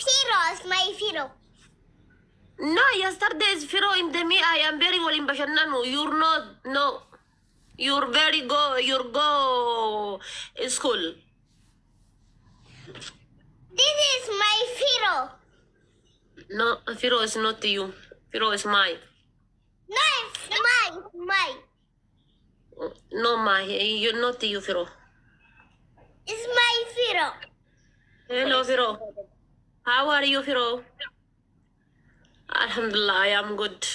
Firo is my Firo. No, yesterday is Firo in the me. I am very well in Bashananu. You're not. No, you're very go. You're go school. This is my Firo. No, Firo is not you. Firo is mine. No, it's mine. No, my. You're not you, Firo. It's my Firo. Hello, Firo. How are you, Firo? Alhamdulillah, I am good.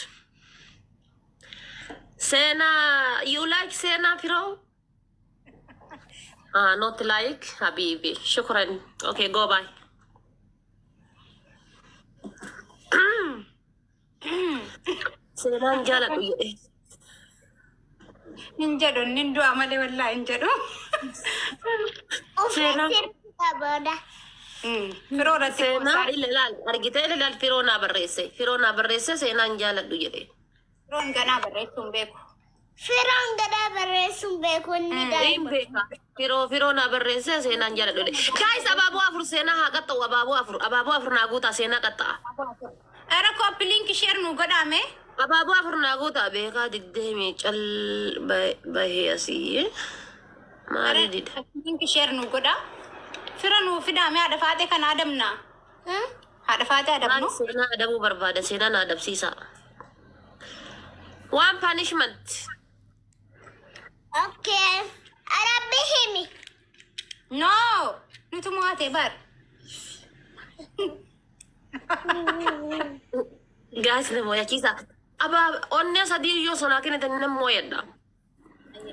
Sena, you like Sena, Firo? Not like Habibi. Shukran. Okay, go bye. Sena jala tuye. Ninjado, nindu amale walla ninjado. Sena. Firo rati Sena ilal. Argite ilal Firona barrese. Firona barrese Sena jala tuye. Firo ngana bare tumbeku. Firo ngada bare sumbeku nida. Imbeka. Firona barrese Sena jala tuye. Guys, ababu afur Sena hagata ababu afur naguta Sena kata. Ara copy link share nu godame. Ababu afur naguta beka digdemi chal bahiyasi. Mari did. Link share nu goda. Firo nu fidame ada fate kan adamna. Ada fate adam no. Sena adamu barbada Sena na adab sisa. One punishment. Okay. Arabihimi. No. Nutu muate bar. Guys, ne moya kisa. Aba onne sadi yo sona kene tan ne moya da.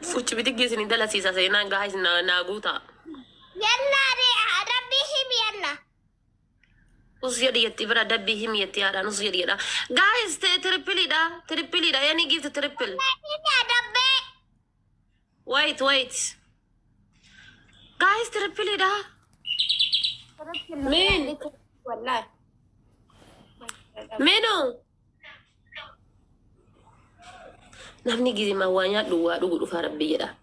Fuchi biti gisi ni dala sisa Sena guys na guta. Yalla re arabihimi yalla. Usiyadi yetti bara dabbihim yetti ada nusiyadi da. Guys, triple da. Yani give the triple. Ini adabbe. Wait. Guys, triple da. Min. Wallahi. Meno. Namni gizi mawanya dua dugu fara biyada.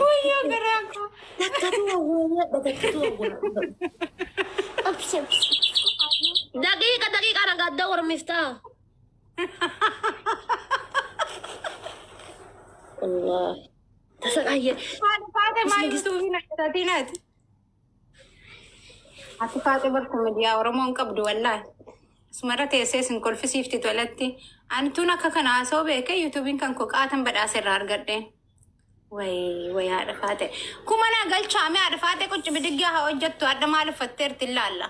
Uyo garaku. Ups. Daqiqa ana qad dawr miftah. Allah. Tasal ayya. Fate mai tuwina tatinat. Ati fate barku media oromon qabdu wallahi. Smara teessee sin kolfisiifti tolatti. Ani tun akka kana asoo beeke yuutuubiin kan koo qaatan badhaasirraa argadhe. Way haadha faate. Kuma naa galchaame haadha faate qucci bidiggaa haa hojjettu adda maal uffatteerti ilaalla.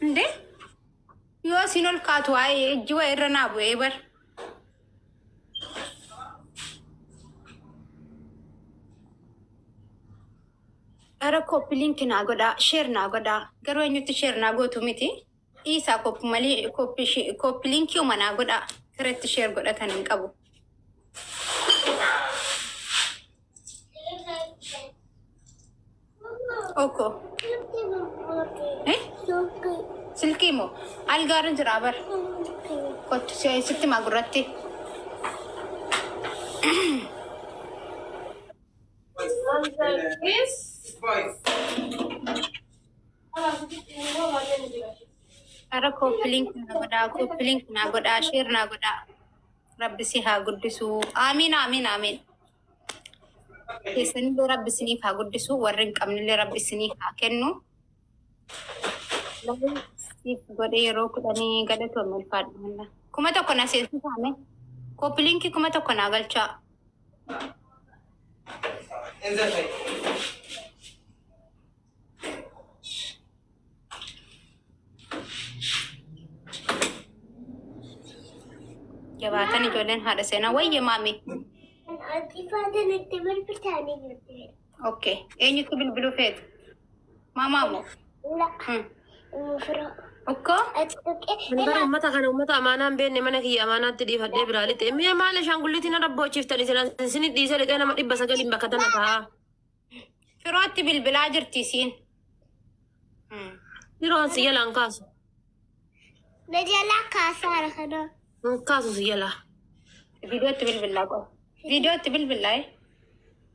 Inde? Yoo sin ol kaatu waa'ee ejji waa irra naa bu'ee bar. Ara koppi linki naa godhaa, sheer naa godhaa. Garuu eenyutti sheer naa gootu miti. Isaa koppi malee koppi linkii uma naa godhaa. Kireetti sheer godhatan hin qabu. Oko. Silkii moo? Algaarin jira bar. Kottu sitti maa gurratti. Ara koppi linki naa godhaa, sheer naa godhaa. Rabbi si haa guddisu. Amiin. Keessanillee rabbi isiniif haa guddisu, warri hin qabnillee rabbi isiniif haa kennu. Siif godhe yeroo kudhanii galatoomne ulfaadhu. 1,000 na seensifame. Koppi linkii 1,000 naa galchaa. Jabaatan ijoolleen haadha seenaa wayye maami. Ati fate natti bilbiltaanii jirti. Okay. Eenyutti bilbiluu feetu? Maamaa moo? La. Firo. Okko? Ati tuqee. Bara ummata kana ummata amaanaan beenne mana kiyya amaanaatti dhiifadhee biraa lixee mi'a maal ashaangulliitiin rabbochiiftani isin dhiisee lixee nama 900 bakka tana ta'a. Firootti bilbilaa jirti isiin. Firoon siyyalaan kaasu. Najalaa kaasaara kana. Kaasu siyyalaa. Viidiyootti bilbilaa qaba. Viidiyootti bilbilaa.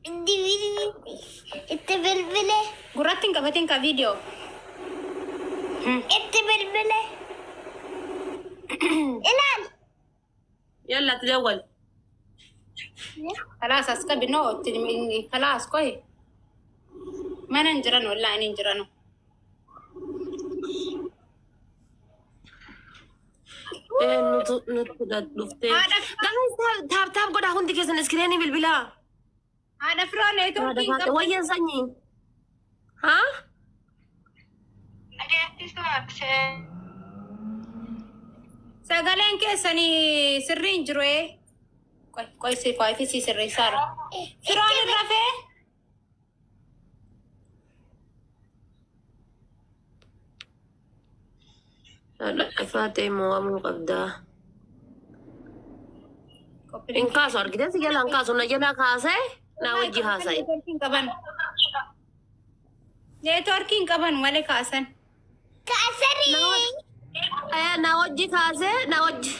Indi Itti bilbile. Gurrattiin qabatiin ka video. Itti bilbile. Ilaal. يلا تدول. خلاص اسكبي نو خلاص كوي ما ننجرن ولا ننجرن تاب قد هندي كيسن اسكريني بالبلا. هذا فرون ايتو وين سني؟ ها؟ ساقالين كيسني سرين جروي كوي في سري سارة فرون الرفي لا فاتي مو قبدا إن كاسو أركيدة سجلا إن كاسو نجلا كاسة ناوجي هاساي نيتوركين كبن مالي كاسن Kaasari. ناوجي كاسة ناوجي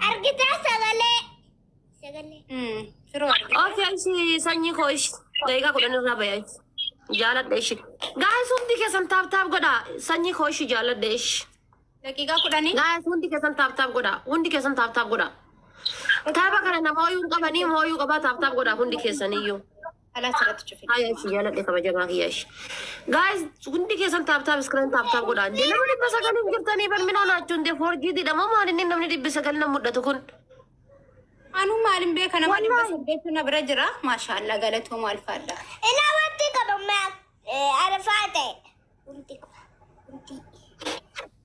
Argitaa sagalee. Sagalee. فرون أوكي شيء سني خوش دايكا كلنا رابعي جالت ديش guys hundi kesan tap goda sanyi khoshi jalat desh دقيقة كداني guys hundi kesan tap goda hundi kesan tap goda taba kana na moyu qabani moyu qaba tap goda hundi kesani yo خلاص رات تشوفي haya shi jalat de kaba jaga kiyash guys hundi kesan tap screen tap goda de namni basagalin girtani ban minona chunde 4G di dama malin namni di basagalin muddatu kun أنا ما أعلم بيك أنا ما بس بيتنا برجرة ما شاء الله قالتهم ألف الله Ilaa wanti qaba maal? Arafaate. Wanti qaba. Wanti.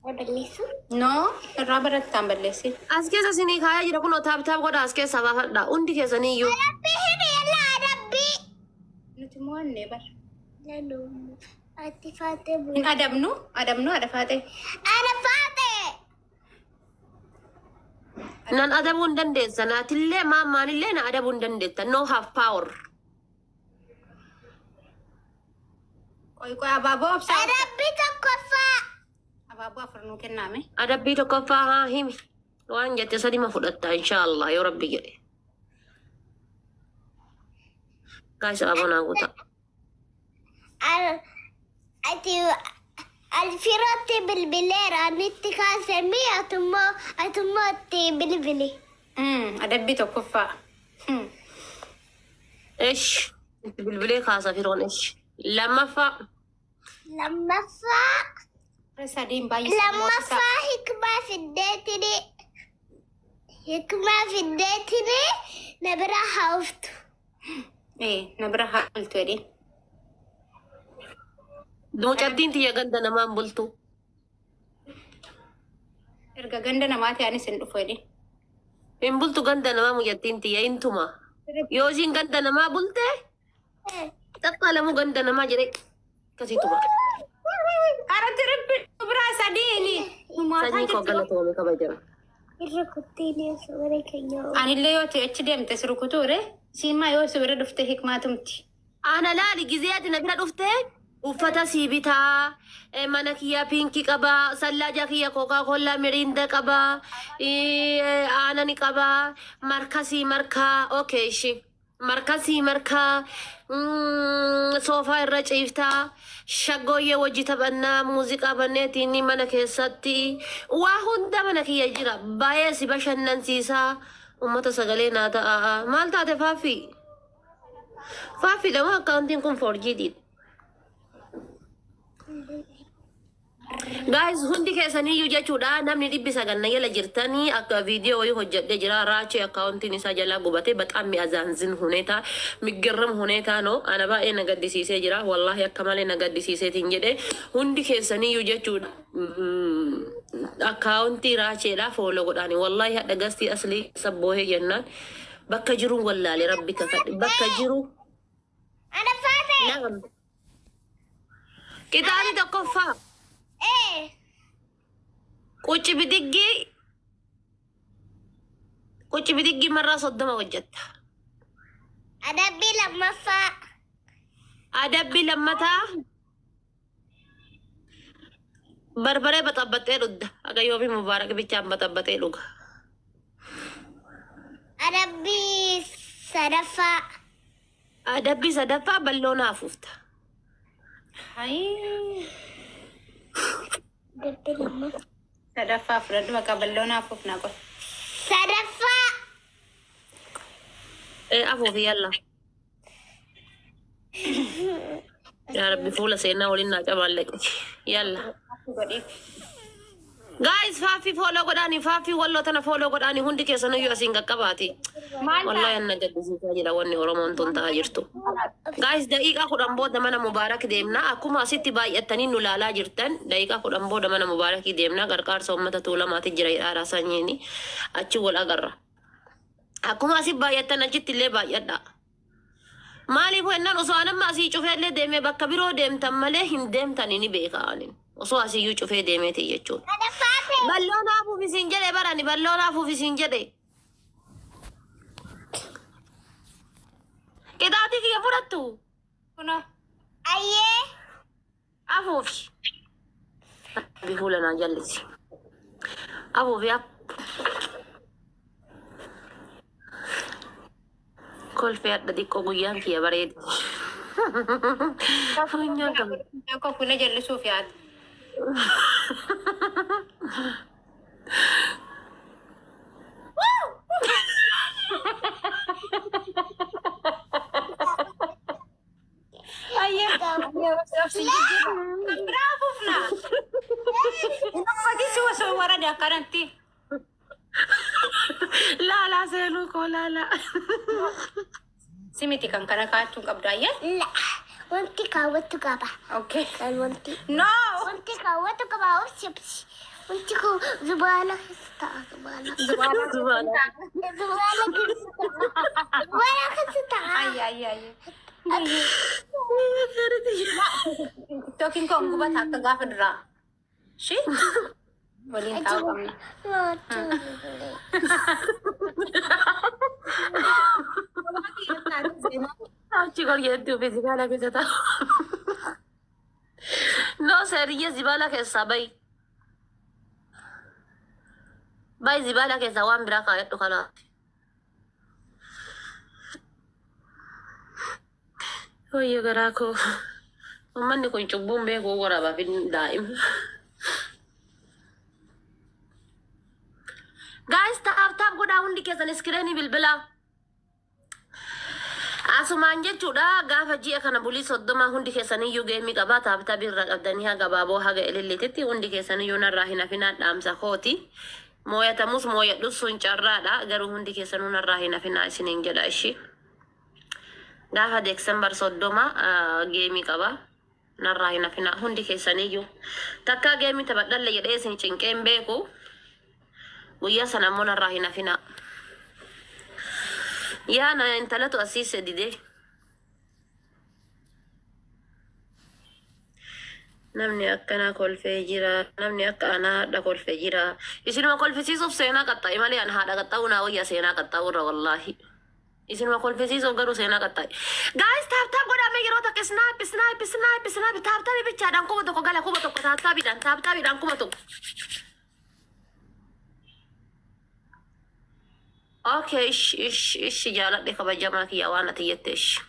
Balleessu. نو الرابرة تامبلسي as kesa sini kaya jira kuno tap goda as kesa bafada hundi kesani yo Rabbi himi yalla rabbi. نتمون نبر Lalo. Ati faate bu. أدبنو أدب فاتي Arafaate. nan adabun dandeessa naatillee maammaanillee na adabun dandeetta no have power كوي أبابو أبسا Rabbi tokkoffaa. أبابو أفرنو كنامي adabbii tokkoffaa haa himi waan jette sadima fudhatta inshaallah yoo rabbi jedhe gaasa abonaa guuta Ati alfirootti bilbileera anitti kaasemii atummoo itti bilbili. أدبي تكفى ish itti bilbilee kaasa firoon ish lammaffaa Lammaffaa رسالين باي lammaffaa hikmaa fiddeetini na bira hauftu. إيه نبرها قلت ولي mucattiin tiyya ganda namaan bultu إرجع جندنا ما تاني سندف ولي hin bultu ganda namaa mucattiin tiyya intuma yoo isiin ganda namaa bulte xaqqalamu ganda namaa jedhe kasituma أردت ربي برا سديني sanyii koo galatoome kabajama Irra kuttiini suuraa keenya. أنا اللي يوتي أتشدم تسرو كتورة سيما يوسف ورد فته حكماتمتي ana laali gizeeti na bira dhufte uffata sii bitaa mana kiyya pinkii qaba sallaaja kiyya kookaa kollaa miriinda qaba aanani qaba markasii markaa okay ishi markasii markaa soofaa irra ciiftaa shaggooyyee wajji taphannaa muuziqaa banneetiin mana keessatti waa hunda mana kiyya jira baay'ee si bashannansiisaa ummata sagalee naa ta'a maal taate faafi faafi dama akkauntiin kun 4G guys hundi keessaniyyuu jechuudha namni 900 jala jirtanii akka viidiyoo wayii hojjedhe jira raachee akkauntiin isaa jalaa gubatee በጣም የሚያዛዝን ሁኔታ የሚገርም ሁኔታ ነው ana baay'ee na gaddisiisee jira wallahi akka malee na gaddisiiseetiin jedhe hundi keessaniyyuu jechuudha akkauntii raacheedha fooloo godhaani wallahi hadha gastii aslii sabboohee jennaan bakka jiruun wallaalee rabbi kakadhe bakka jiru Arafaate. naam kitaabni tokkoffaa Quci bidiggi marraa 30 hojjetta. Adabbii lammaffaa. Adabbii lammataa barbaree baxabbaxee dhugda. Akka yoomi mubaarak bichaan baxabbaxee dhuga. Adabbii sadaffaa. Adabbii sadaffaa balloona hafuufta. Hai. Dabbi lama. Sadaffaa fudhadhu bakka balloona hafuuf naa qofa. Sadaffaa. Hafuufi yalla. Yaa Rabbi fuula seenaa waliin naa cabaalleqe. Yalla. Godhiif. Guys, Fafi follow godhaani. Fafi walloo tana follow godhaani. Hundi keessaniyyuu asiin qaqqabaati. Maal Wallahi anna gaddisiisaa jira wanni Oromoon tun ta'aa jirtu. Guys, daqiiqaa 10 booda mana Mubaarak deemna. Akkuma asitti baay'attanii nu laalaa jirtan, daqiiqaa 10 booda mana Mubaarakii deemna. Gargaarsa uummata tuulamaati jira hidhaadhaa sanyiini. Achi wal agarra. Akkuma asitti baay'attan achitti illee baay'adha. Maaliif wennaan osoo anamma asii cufee illee deemee bakka biroo deemtan malee hin deemtanii ni beekaanin. Osoo asiyyuu cufee deemeeti jechuudha. Sadaffaa. Balloon hafuuf isin jedhe barani balloon hafuuf isin jedhe. Qixaatii kiyya fudhattu Kuno. Ayyee. hafuufi. Bifuula naa jallisi. Hafuufi kolfee adda xiqqoo guyyaan kiyya bareedi. Funyaan qabu. Akka fuula jallisuuf yaadu. Bravo, Fla! Pagi susu wara dia karanti. Laalaa seenuu koo laalaa. Simiti kan kana kaatu qabda ya? La. Wanti kaawwatu qaba. Okay. Kan wanti. No! Wanti kaawwatu qaba. Obsibsi. Wanti koo zubaala keessa ta'a. Zubaala. Zubaala. Zubaala keessa ta'a. Zubaala keessa ta'a. Ay. Tokin ko ang gubat akka gaafa dura. Shi? Waliin tao kami. Achi gorgeetti ufi zibaala keessa taa'u. No seriye zibaala keessaa bayi. Bayi zibaala keessaa waan biraa kaayadhu kanaati. Oyyo garaa koo. Uummanni kun cubbuun beekuu waraabaa fi daa'ima. Guys, taap godhaa hundi keessan iskireenii bilbilaa. Asumaan jechuudha gaafa ji'a kana bulii 30 hundi keessaniyyuu geemii qabaa taaptaa birra qabdanii haga baaboo haga ililleetitti hundi keessaniyyuu narraa hin hafinaa dhaamsa kooti. Mooyatamus mooyadhus sun carraadha garuu hundi keessanuu narraa hin hafinaa isiniin jedha ishii. Gaafa Deeksembar 30 geemii qabaa narraa hin hafinaa hundi keessaniyyuu. Takka geemii taphadhalle jedhee isin cinqeen beeku guyyaa sana ammoo narraa hin hafinaa. Yaana intalatu asiise dide. Namni akkana kolfee jira. Namni akka ana haadha kolfee jira. Isinuma kolfisiisuuf seenaa qaxxaa'i malee an haadha qaxxaa'uu naa wayya seenaa qaxxaa'uurra wallaahi. Isinuma kolfisiisuuf garuu seenaa qaxxaa'i. Guys, taap godhame yeroo takka snipe. Taaptaabii bichaadhaan kuma tokko gala kuma tokko taaptaabiidhaan kuma tokko. Okay, ish jaaladhe kabajamaa kiyya waan ati jette ish.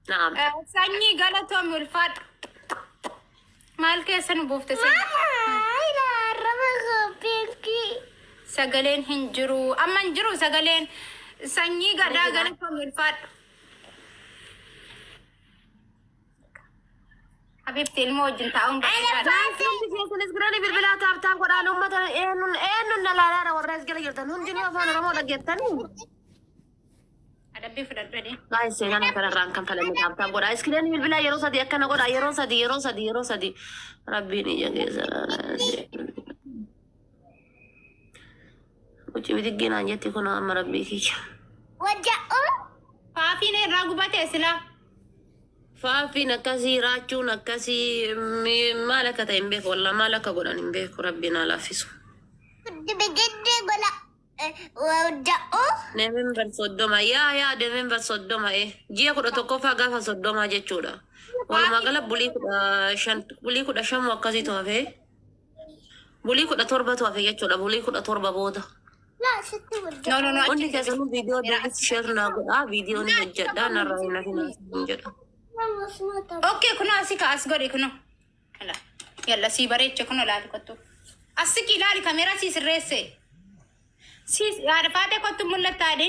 Naam. Sanyii galatoomii ulfaadha. Maal keessa nu buufte sagaleen hin jiru. Amma hin jiru sagaleen. Sanyii gadaa galatoomii ulfaadha. Habibti ilmoo wajjin taa'uun Isgiranii bilbilaa taap godhaan uummata eenyuun na laalaadha warra isgira jirtan hundinuu afaan Oromoo dhaggeettanii. adabbii fudhadhu. Guys, seenaan kanarraan kan falame taap godhaa. Isgiranii bilbilaa yeroo sadii akkana godhaa yeroo sadii. Rabbiin ija keessa. Uci bitigginaan jetti kun amma rabbii kiyya. Wajja'oo. Faafiin irraa gubate silaa. Faafiin akkasii raachuun akkasii maal akka ta'e hin beeku wallah maal akka godhan hin beeku rabbiin haa laaffisu. Dibigiddi gola. Wajja'oo. Deemembar 30 yaa deemembar 30 ji'a 11ffaa gaafa 30 jechuudha. Walumaa gala bulii 15 akkasiitu hafe bulii 17 hafe jechuudha bulii 17 booda. لا ستة ولد. No, no, no. Hundi keessanuu viidiyoo deebis share naa godhaa. Viidiyoon hojjedhaa narraa hin hafinaa jedha. ماما سمعتها. Okay, kuno asika as godhi kuno. Kala. Yalla si bareecha kuno laali kottu. Asiki laali kamera si sirreesse. Si yaada faate kottu mul'attaadhe.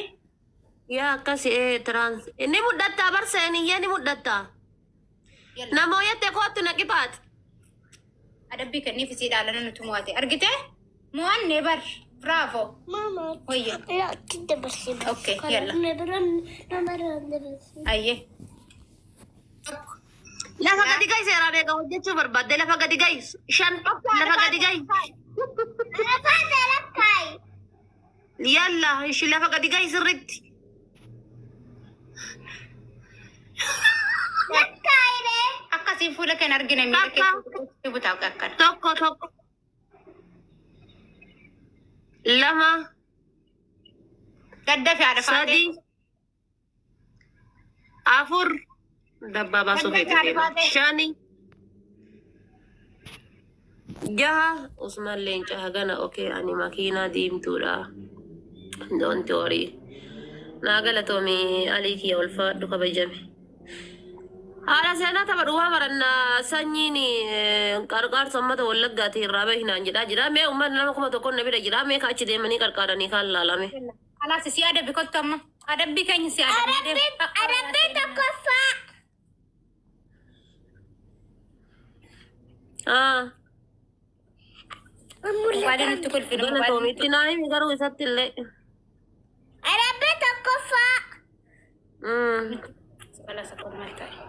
Yaa akkas trans. Inni mudhattaa barseen iyyee ni mudhattaa. Yalla. Namooyyatti kootu naqipaat. Adabbii kenniif si dhaalana nuti mo'ate. Argite? Mo'anne bar. Bravo. ماما Wayya. لا تدبر سيبا. Okay, يلا. نبرن. Ayye. Lafa gadi gahi seeraan eega hojjechuu barbaadde lafa gadi gahi. Shan lafa gadi gahi. أنا فاضي لكاي. Yalla ishi lafa gadi gahi sirritti. لكاي ليه؟ Akkasiin fuula kan argine miila keessatti butaaf akkana. Tokko tokko. Lama Gadda fi haadha faate. sadi afur dabbaa baasuu feete shani jaha Usman leenca hagana okay ani makiinaa diimtuudha don't worry naa galatoomi alii kiyya ulfaadhu kabajame haala seenaa tapha dhumaa barannaa sanyiin qarqaarsa ummata wallaggaati irraa bahinaan jedhaa jira mee ummanni nama 1,000 na bira jira mee kaachi deemanii qarqaaranii kaan laalame Alaas si adabbi kottu amma. Adabbii keenya si adabbi. أربي تكفى. Waadaan nutti kolfinu. galatoomitti naa himi garuu isatti illee أربي تكفى.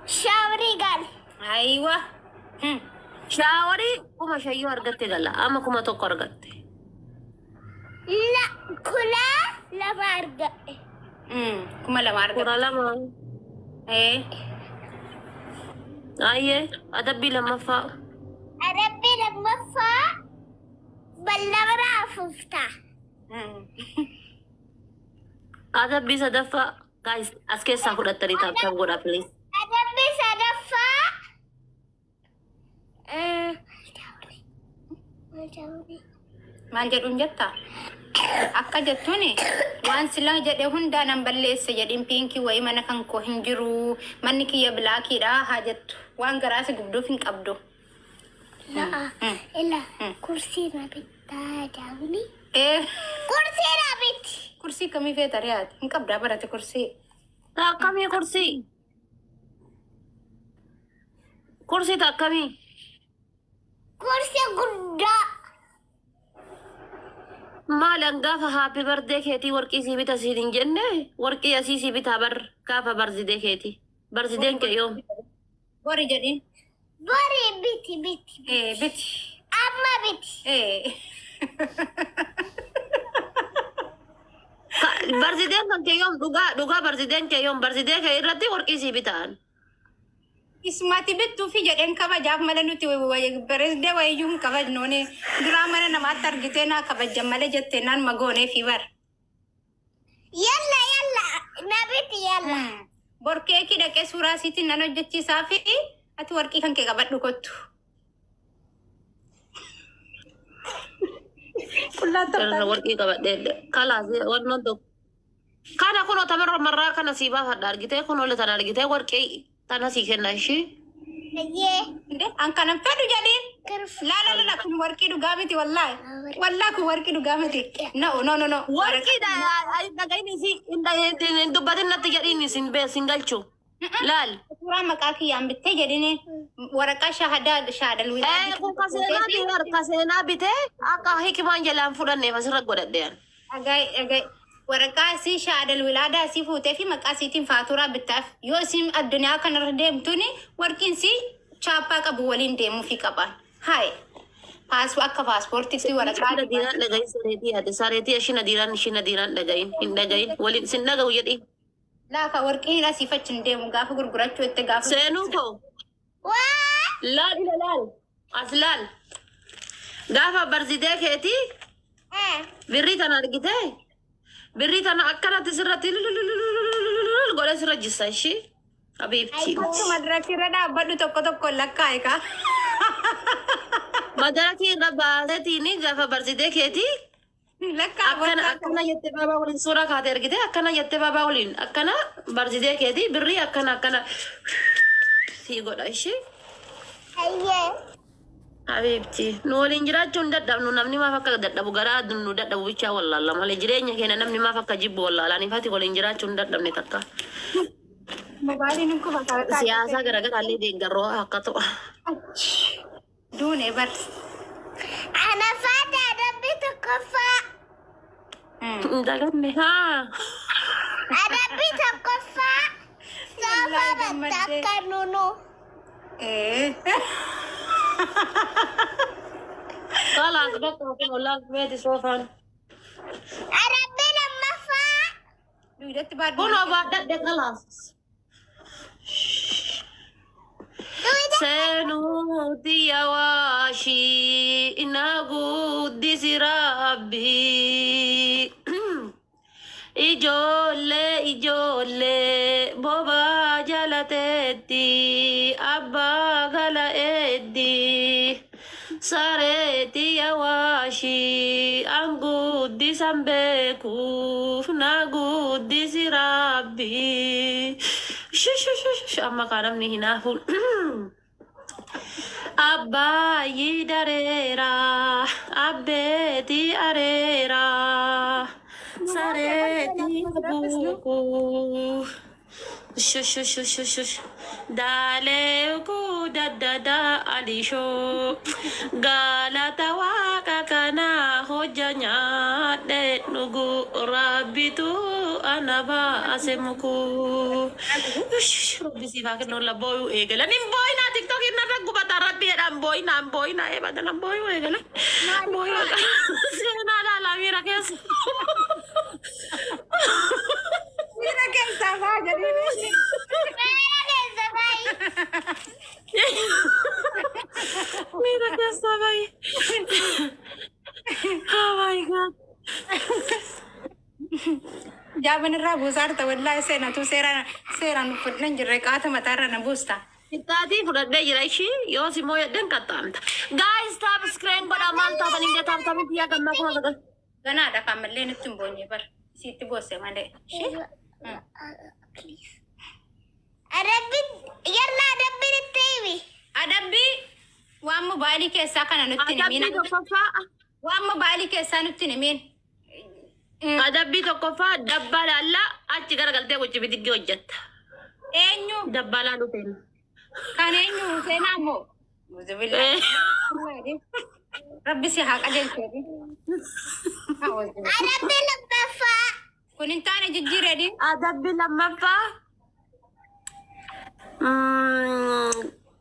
شاوري قال. Aywa. shaawarii kuma shayyuu argatte gala amma kuma tokko argatte لا كلا لا بارجع. Kuma lama arga. kura lama ayyee adabbii lammaffaa أربي لما فا بلغنا ففتح. adabbii sadaffaa guys as keessaa fudhattanii taaptaan godhaa please أربي سدفا. Maal jedhuun jetta? Akka jettuuni waan sila jedhe hundaa nan balleesse jedhin piinkii wayii mana kan koo hin jiru manni kiyya bilaakiidha haa jettu waan garaasi gubduuf hin qabdu. لا إلا كرسي نبيت داوني. Eh, كرسي نبيت. kursii kamii feeta riyaati? Hin qabdaa barate kursii. akkamii kursii kursii akkamii كرسي قدا. maalan gaafa haappi bardee keetii warqii sii bita siin hin jenne warqii asii sii bitaa bar gaafa barzidee keetii barzideen kee yoom Bori jedhin. بوري بيتي بيتي. Biti. أما بيتي. barzideen kan kee yoom dhugaa barzideen kee yoom barzidee kee irratti warqii sii bitaan Ismaati bittuu fi jedheen kabajaaf mala nuti bareedee wayiyyuu hin kabajnoone duraa mana namaatti argitee naa kabajjan malee jettee naan magoonee fi bar. يلا يلا نبيت يلا. Borkeekii dhaqee suuraa isiitiin nan hojjechiisaa fi ati warqii kan kee qabadhu kottu. irra warqii qabadhee kalaas wannoon tokko kana kunoo tamarra marraa kana sii baafadha argitee kunoo tan argitee warqii tana sii kenna ishii نجي. An kanan fedhu jedhin. كرف. Lala kun warqii dhugaa miti wallaahi. Wallaahi kun warqii dhugaa miti. No. warqii dhagahin isii hin dubbatin natti jedhiin isin beesin galchu laal Suuraa maqaa kiyyaan bittee jedhini waraqaa shaadal kun kaseenaa bitee akka hikimaan jalaan fudhanneef asirra godhadhean Dhagai waraqaa isii shaadal wilaadaa isii fuutee fi maqaa isiitiin faaturaa bittaaf yoo isin addunyaa kanarra deemtuni warqiin isii chaappaa qabu waliin deemuufi qaban. Hai. Akka paaspoortiitti waraqaa. Shina diiraan dhagahin sareetii ati sareetii shina diiraan dhagahin hin dhagahin waliin sin dhagahu jedhi Laaka warqiin asii fachin deemu gaafa gurgurachuu itti gaafa. seenuu koo واه. laal as laal gaafa barzidee keetii birrii tana argitee birrii tana akkanatti sirratti godhe sirra jissa ishii habiibti Akkuma duratti irra dhaabbadhu tokko lakkaa'e kaa. madarakii irra baaseetiini gaafa barzidee keetii Lakka akkana jettee baabaa waliin suuraa kaatee argite akkana jettee baabaa waliin akkana barsitee keetii birrii akkana sii godha ishee. Ayyee. Habibti nu waliin jiraachuun dadhabnu namni maaf akka dadhabu garaa nu dadhabu bichaa wallaalla malee jireenya keenya namni maaf akka jibbu wallaalaan ifati waliin jiraachuun dadhabne takka. Mobailiin kun fakkaata. Siyaasa garaagaraa illee deeggarroo akka ta'u. Duune bar. Ana faata adabbii tokkoffaa. Daganne haa. Adabbii tokkoffaa. Soofa bakka nunu. Kalaas bakka kun ollaas beeti soofaan. Adabbii lammaffaa. Duudatti baaduu. Kunoo baadhadhe kalaas. Senuuti yawaashi inaguddisi rabbi. Ijoollee boba jalateetti abbaa gala eeddi. Sareeti yawaashi anguddisan beekuuf naguddisi rabbi. Amma kanamni hinaafuun. Abbaayyi dareera abbeeti areera sareeti buuku shush daalee ku daddada alishoo galata waaqa kana hojja nyaadhe dhugu rabbitu anaba asemuku rabbi siifaa kennuun labbooyu eegala nin booyina tiktok irra gubata rabbi jedhan booyina eebadalan booyu eegala booyu seenaa laalaa miira keessa Mira keessa baa jedhanii. miira keessa bayi oh my god Jaaban irraa buusaarta wallaahi seenatu seeraan fudhan jirre qaata mataarra na buusta. Ittaatii fudhadhee jira ishii yoo simoo jedhan qaxxaamta. Guys taap screen godha maal taatan hin taaptamit yaa gammaa kuma sagal. Ganaadha kan mallee nutti hin boonye bar. Sitti boosse malee. Please. Adabbii yalla adabbii itti himi. Adabbii waan mobaayilii keessaa kana nutti hin Adabbii himiin. tokkoffaa Waan mobaayilii keessaa nutti hin himiin. adabbii tokkoffaa dabbaa laallaa achi garagaltee gochi bitiggi hojjetta. Eenyu Dabbaa laaluu feena. kan eenyu seenaa moo? Rabbi si haa qajeelcheeti. Adabbii lammaffaa. Kun hin taane jijjiireedhi. Adabbii lammaffaa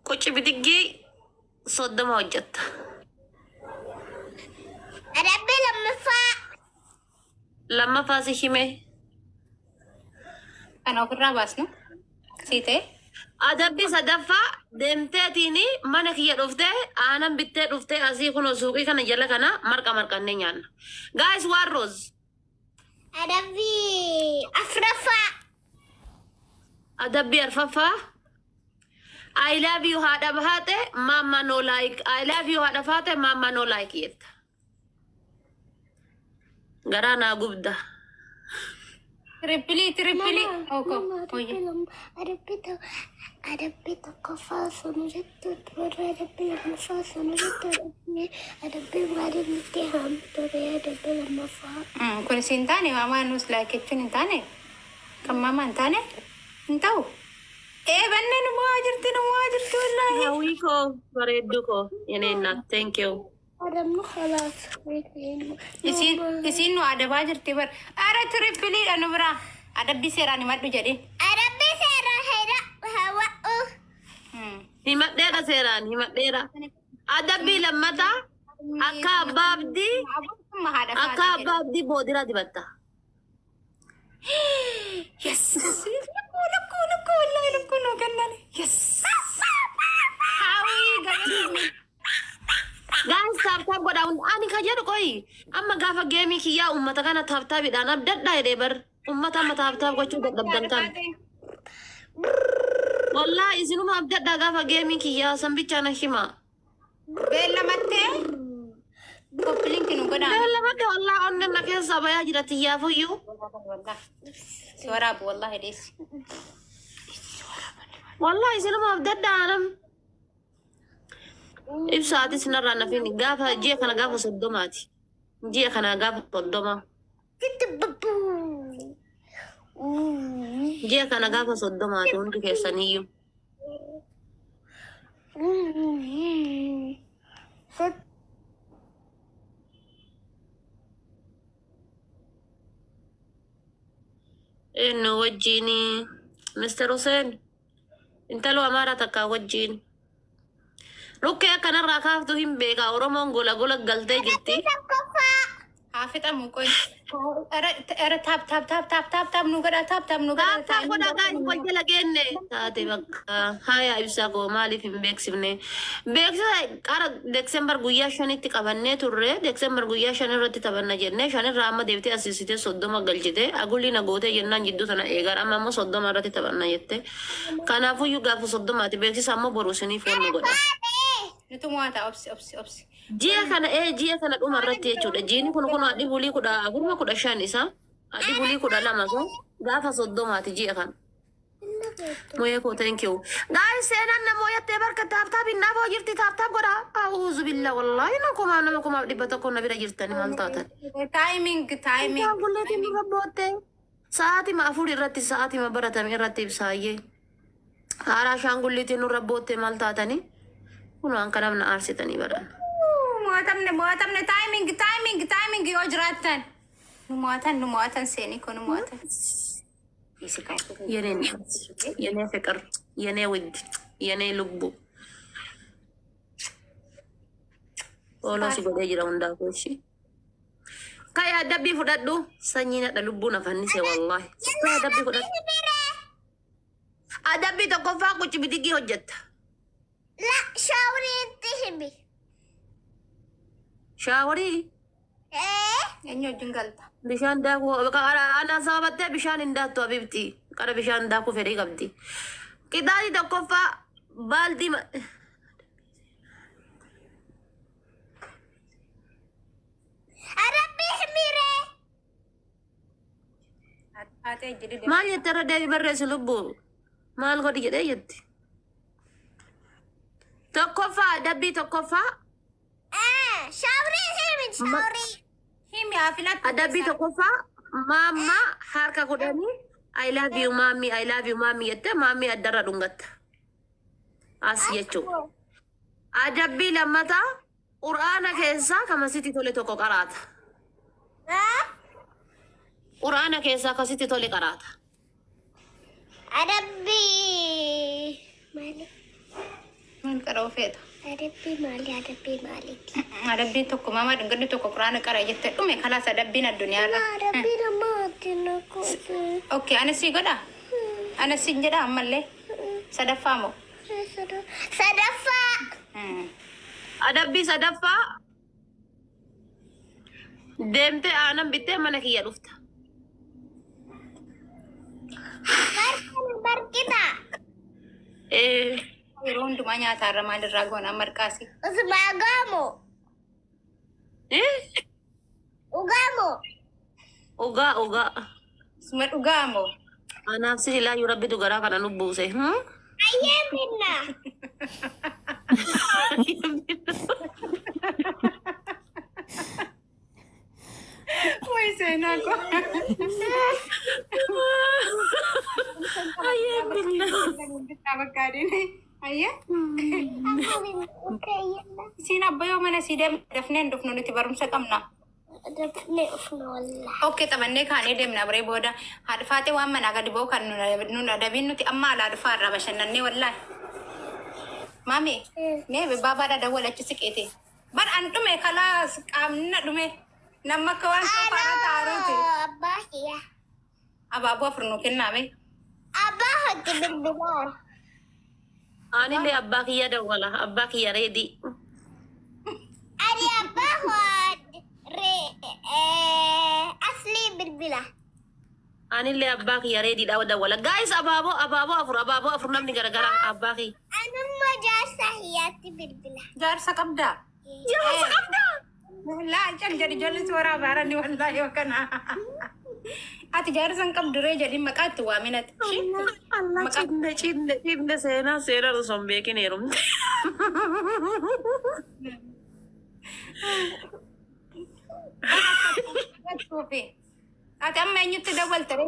gochi bitiggi 30 hojjetta. Adabbii lammaffaa. Lammaffaa si hime. Kana ofirraa baasnu. Sii ta'e. Adabbii sadaffaa deemteetiin mana kiyya dhuftee aanan bittee dhuftee asii kun suuqii kana jala kana marqannee nyaanna. Guys waan roos. Adabbii afuraffaa. Adabbii arfaffaa. I love you haadha bahaate mama no like. I love you haadha bahaate mama no like jetta. Garaa naa gubda. Trippilii. Oko. Adabbii tokkoffaa sun irratti warra adabbii lammaffaa sun irratti adabbii maaliif nutti hamture adabbii lammaffaa. Kun si hin taane maamaa nus laakechuun hin taane. Kan maamaa hin taane hin ta'u. Bannee numaa jirti wallaahi. Hawwii koo bareeddu koo yeneenna. Thank you. Adabni khalaas. Isiin nu adabaa jirti bar. Ara trippiliidha nu biraa. Adabbii seeraan himadhu jedhi. Adabbii seeraan hawa'u. Himadheera seeraan himadheera. Adabbii lammataa akka abbaa abdii boodira dibatta. Yes. Lukkuu wallaahi lukkuu nuu kennani. Yes. Hawwii galatoomi. Guys taaptaap godha ani ka jedhu qoyi amma gaafa geemii kiyyaa ummata kana taaptaapiidhaan abdadhaa jedhee bar ummata amma taaptaap gochuu dadhabdan kan. Wallaahi isinuma abdadhaa gaafa geemii kiyyaa sanbichaa na hima. Beellamattee. Koppiliin kinu godhaan. لا ما ده والله أنا كيس أبغى أجي تيجي فيو والله si waraabu wallahi deessi. والله يصير ما بدأ أنا إبساطي سنرى أنا فيني قافة جيه كنا قافة صدماتي جيه كنا قافة صدمة جيه كنا قافة صدماتي وانتو كيسانيو إنه وجيني مستر حسين انت لو أمارتك وجين لوكي كان الركافتو هم بيكا أورمون غولا قلتي جتي Haafita mukoy. Era tap nu godha tap nu godha. Taata godha gaa'is wajjala geenne taate bakka haya ibsaa koo maaliif hin beeksifne beeksisa qara deeksembar guyyaa shanitti qabannee turre deeksembar guyyaa shan irratti taphanna jennee shan irraa amma deebitee asiisitee soddoma galchite agulli na gootee jennaan jidduu tana eegar amma ammoo soddoma irratti taphanna jette kanaafuyyuu gaafa soddomaati beeksisa ammoo boru isinii foon nu godha. Nutu mo'ata obsi. Ji'a kana dhuma irratti jechuudha. Jiini kun adii bulii kudha gurma kudha shan isa adii bulii kudha lama sun gaafa soddomaati ji'a kana. Moyee koo thank you. Guys seenaan namoo yattee barka taaptaap hinnaaf hoo jirti taaptaap godha. Auzu billah wallahi nama kumaaf dhibba tokko na bira jirtani maal taatan. Timing. Gulleetiin nu rabbootte. Sa'aatima afur irratti sa'aatima baratame irratti ibsaayyee. Haaraa shaangulliitiin nu rabbootte maal taatani. Kunuun kan namna aarsitanii baran. Mo'atamne timing yoo jiraattan. Nu mo'atan seeni kun nu mo'atan. Yenee fiqir, yenee widdi, yenee lubbu. Ooloo si godhee jira hundaafuu ishee. Kaya adabbii fudhadhu sanyii nadha lubbuun afannise wallahi. Kaya adabbii fudhadhu. Adabbii tokkoffaa quci bidigii hojjetta. La shaawriitti himi. Shaawarii Eenyu wajjin galta. bishaan daakuu ana sababattee bishaan hin daattu abibti qara bishaan daakuu fedhii qabdi. Qixaati tokkoffaa baaldii Arabbii himiree. Haatee jedhi maal jette irra deebii barreessi lubbuu maal godhi jedhee jetti. Tokkoffaa adabbii tokkoffaa Shaawrii himi shaawrii. himi haafilat. adabbii tokkoffaa maamma harka kudhanii I love you maamii jette maamii addarra dhungatta. As jechuudha. Adabbii lammataa quraana keessaa kamasitti tole tokko qaraata. Quraana keessaa akkasitti tole qaraata. Adabbii maali? Maal qaroo feeta. Adabbii maaliiti? Adabbii tokko maamaa dhungadhi tokko quraana qara jette dhume kalaas adabbiin addunyaarra. Adabbii namaatti nakuutu. Okay, ana sii godha. Ana siin jedha ammallee. Sadaffaa moo? Sadaffaa. Adabbii sadaffaa deemtee aanan bittee mana kiyya dhufta. Barkita. Yeroo hundumaa nyaataarra maalirraa goona marqaasi. Usmaa gaamoo. Ugaa. Suma dhugaa moo? Anaaf si ilaayyuu rabbitu garaa kana nu buuse. Ayyee minna. Way seenaa ko. Ayyee billah. Ayyee. Siin abbayoo mana sii dafneen dhufnu nuti barumsa qabna. Dafnee ufna wallah. Okay, taphannee kaanee deemna baree booda haadha faatee waan manaa gadi ba'u kan nun adabiin nuti amma alaa dhufaa irraa bashannannee wallaahi. Maami, mee baabaadha dawwalachi siqeete. Bar an dhume kalaas qaamna dhume namma akka waan soofaarra taaruuti. Abbaa kiyya. Abaaboo afur nu kennaame. Abbaa hojii bilbilaan. Anillee abbaa kiyya dawwala abbaa kiyya reedii. Ani abbaa aslii bilbila. Anillee abbaa kiyya reediidha dawwala. Guys abaaboo afur namni garagaraa abbaa kiyya. Anummaa jaarsa hiyyaatti bilbila. Jaarsa qabdaa. Jaarsa qabdaa. لا أجل جري جلس ورا بارني والله وكنا أتجارسن كم دري جدي مكات وامنت Allah cinta sena rusong bekin erum. شوفي أتأمل إني تدول ترى